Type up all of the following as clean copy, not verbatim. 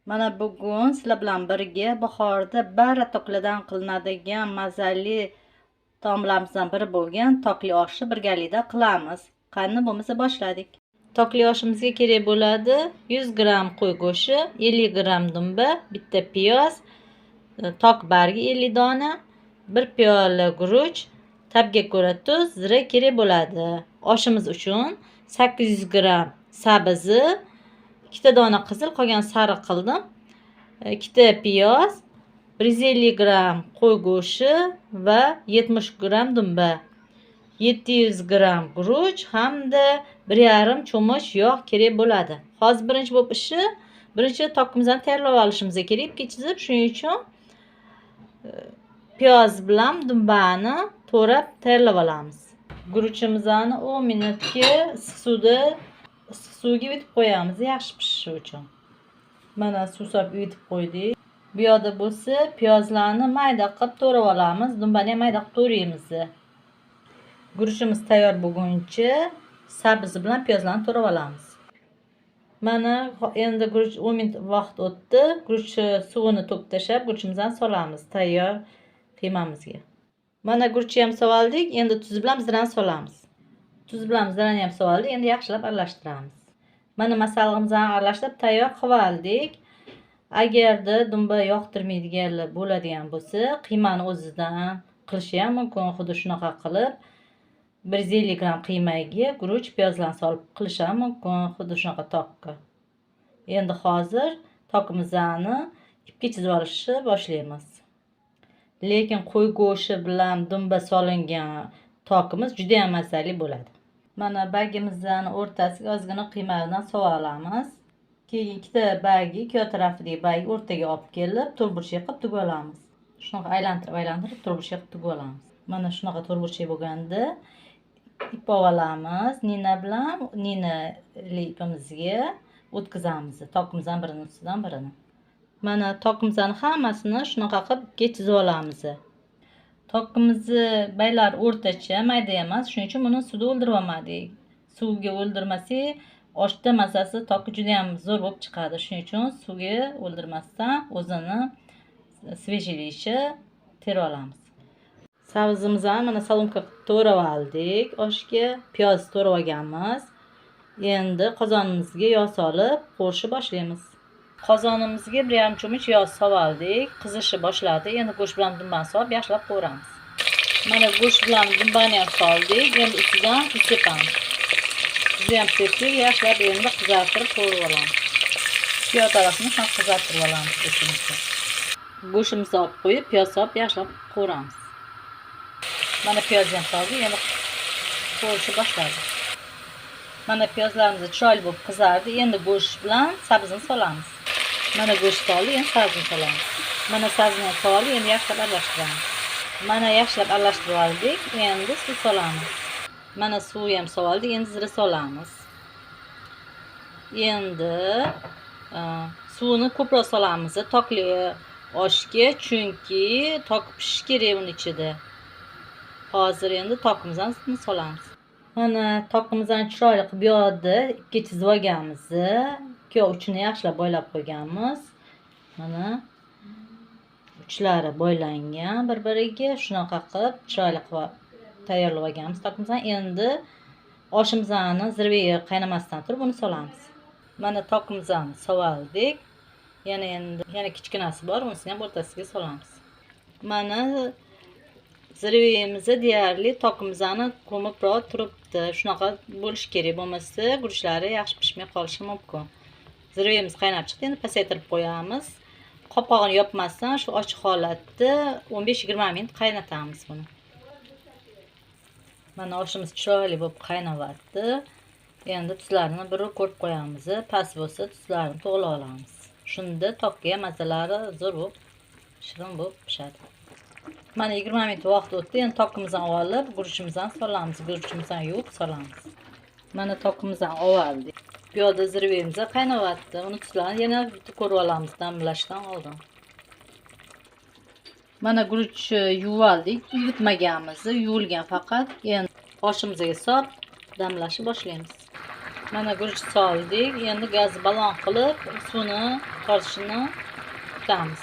Mana bugun sizlar bilan birga bahorda bara tokladan qilinadigan mazali taomlarimizdan biri bo'lgan tokli oshni birgalikda qilamiz. Qani bo'lmasa boshladik. Tokli oshimizga kerak bo'ladi 100 gram qo'y go'shti, 50 gram dumba, bitta piyoz, tok bargi 50 dona, 1 piyola guruch, tabga ko'ra tuz, zira kerak bo'ladi. Oshimiz uchun 800 gram sabzi, 2 dona qizil, qolgan sariq qildim. 2 piyoz, 150 gram qo'y go'shti va 70 gram dumba, 700 gram guruch hamda 1,5 cho'mich yog' kerak bo'ladi. Hozir birinchi tokimizni tayyorlab olishimiz kerak kechizib. Shuning uchun piyoz bilan dumbani to'rab tayyorlab olamiz. Guruchimizni 10 minutga issiq suvga yutib qo'yamiz, yaxshi pishishi uchun. Mana suv solib yutib qo'ydik. Bu yoqda bo'lsa, piyozlarni mayda qilib to'rab olamiz, dumbani ham mayda qilib to'raymiz. Guruchimiz tayyor bo'lguncha sabzi bilan piyozlarni to'rab olamiz. Mana endi guruch 10 minut vaqt o'tdi. Guruch suvini to'kib tashlab, guruchimizni solamiz tayyor qiymamizga. Mana guruchni ham soldik. Endi tuz bilan zirani solamiz. Tuz bilan zirani ham soldik. Endi yaxshilab aralashtiramiz. Mana masallig'imizni aralashtirib tayyor qilib oldik. Agarda dumba yoqtirmaydiganlar bo'ladigan bo'lsa, qiymani o'zidan qilishi ham mumkin. Xuddi shunaqa qilib 150 gram qiymaga guruch, piyozlarni solib qilish ham mumkin. Xuddi shunaqa tokka. Endi hozir tokimizni ipga chizib olishni boshlaymiz. Lekin qo'y go'shti bilan dumba solingan tokimiz juda ham mazali bo'ladi. Mana bagimizning o'rtasiga ozgina qiymadan solib olamiz. Keyin ikkita bagni, ikki tarafidagi bagni o'rtaga olib kelib, to'rtburchak qilib tugib olamiz. Shunaqa aylantirib to'rtburchak qilib tugib olamiz. Mana shunaqa to'rtburchak bo'lganda ip olamiz, nina bilan ninali ipimizga o'tkazamiz. Tokimizdan birini ustidan birini. Mana tokimizning hammasini shunaqa qilib chizib olamiz. Tokimizni baylar o'rtacha, mayda emas, shuning uchun buni suvda o'ldirib olmadik. Suvga o'ldirmasak, oshda mazasi toki juda ham zo'r bo'lib chiqadi. Shuning uchun suvga o'ldirmasdan o'zini svejiligicha terib olamiz. Sabzimizni mana salomka to'rab oldik. Oshga piyoz to'rab olganmiz. Endi qozonimizga yog' solib qo'shib boshlaymiz. Qozonimizga 1,5 cho'mich yog' solib oldik. Qizishi boshladi. Endi go'sht bilan dumbani solib yaxshilab qovuramiz. Mana go'sht bilan dumbani ham soldik. Endi ustidan tuz sepamiz. Tuzni ham sepdik, yaxshilab endi qizartirib qovurib olamiz. Piyoz tarafini ham qizartirib olamiz go'shtimizni. Go'shtimizni olib qo'yib, piyoz solib yaxshilab qovuramiz. Mana piyozni ham soldik, endi qovurishni boshladi. Mana piyozlarimiz chiroyli bo'lib qizardi. Endi go'sht bilan sabzini solamiz. Mana go'sht soldik, endi sabzini solamiz. Mana sabzini solib, endi yaxshilab aralashtiramiz. Mana yaxshilab aralashtirib oldik. Endi suv solamiz. Mana suv ham soldik, endi zira solamiz. Endi suvni ko'proq solamiz tokli oshga, chunki tok pishishi kerak uning ichida. Hozir endi tokimizni solamiz. Mana tokimizni chiroyli qilib yoqda ipga chizib olganmiz. Ikki uchini yaxshilab boylab qo'yganmiz. Mana uchlari boylangan bir-biriga. Shunaqa qilib chiroyli qilib tayyorlab olganmiz tokimizni. Endi oshimizni zirvaga qaynamasdan turib uni solamiz. Mana tokimizni soldik. Yana kichkinasi bor, unisini ham o'rtasiga solamiz. Mana zirvamiz deyarli tokimizni ko'mibroq turibdi. Shunaqa bo'lish kerak, bo'lmasa guruchlari yaxshi pishmay qolishi mumkin. Zirvamiz qaynab chiqdi, endi pasaytirib qo'yamiz. Qopqog'ini yopmasdan shu ochiq holatda 15-20 minut qaynatamiz buni. Mana oshimiz chiroyli bo'lib qaynavyapti. Endi tuzlarini bir ko'rib qo'yamiz. Past bo'lsa tuzlarini to'g'rilab olamiz. Shunda tokga mazalari zo'r bo'lib, shirin bo'lib pishadi. Mana 20 minut vaqt o'tdi. Endi tokimizni olib, guruchimizni solamiz. Guruchimizni yuvib solamiz. Mana tokimizni oldik. Bu yoqda zirvamiz qaynavyapti. Uni tuzlarini yana bitta ko'rib olamiz damlashdan oldin. Mana guruch yuvib oldik. Yutmaganmiz, yuvilgan faqat. Endi oshimizga solib damlashni boshlaymiz. Mana guruch soldik. Endi gaz balon qilib, suvni tortishini kutamiz.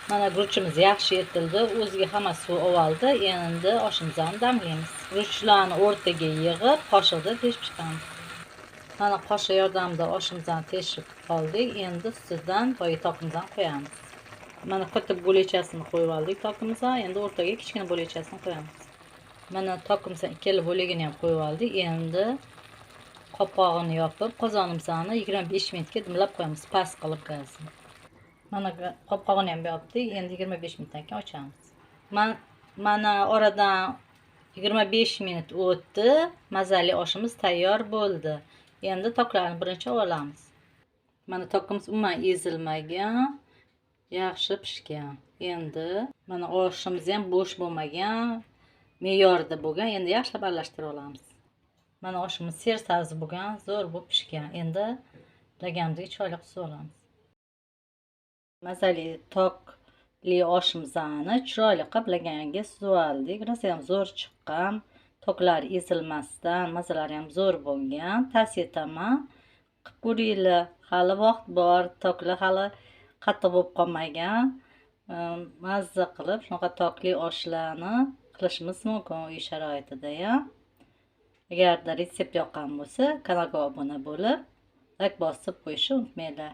Mana guruchimiz yaxshi etildi. O'ziga hamma suv oldi. Endi oshimizni damlaymiz. Guruchlarni o'rtaga yig'ib, qoshiqda teshib chiqamiz. Mana qoshiq yordamida oshimizni teshib oldik. Endi ustidan boya tokimizni qo'yamiz. Mana katta bo'lechasini qo'yib oldik tokimizga. Endi o'rtaga kichkina bo'lechasini qo'yamiz. Mana tokimizning ikkala bo'ligini ham qo'yib oldik. Endi qopqog'ini yopib, qozonimizni 25 minutga dimlab qo'yamiz, past qilib gazni. Mana qopqog'ini ham yopdik. Endi 25 minutdan keyin ochamiz. Mana oradan 25 minut o'tdi. Mazali oshimiz tayyor bo'ldi. Endi toklarni birinchi olamiz. Mana tokimiz umuman ezilmagan, yaxshi pishgan. Endi mana oshimiz ham bo'sh bo'lmagan, me'yorida bo'lgan. Endi yaxshilab aralashtirib olamiz. Mana oshimiz sersavzi bo'lgan, zo'r bo'lib pishgan. Endi lagamizga choyli qisib olamiz. Mazali tokli oshimizni chiroyli qilib laganga suzib oldik. Rosa ham zo'r chiqqan. Toklar ezilmasdan, mazalari ham zo'r bo'lgan. Tavsiya etaman. Qilib ko'ringlar. Hali vaqt bor. Toklar hali qattiq bo'lib qolmagan. Mazza qilib shunaqa tokli oshlarni qilishimiz mumkin uy sharoitida ham. Agarda retsept yoqqan bo'lsa, kanalga obuna bo'lib, like bosib qo'yishni unutmanglar.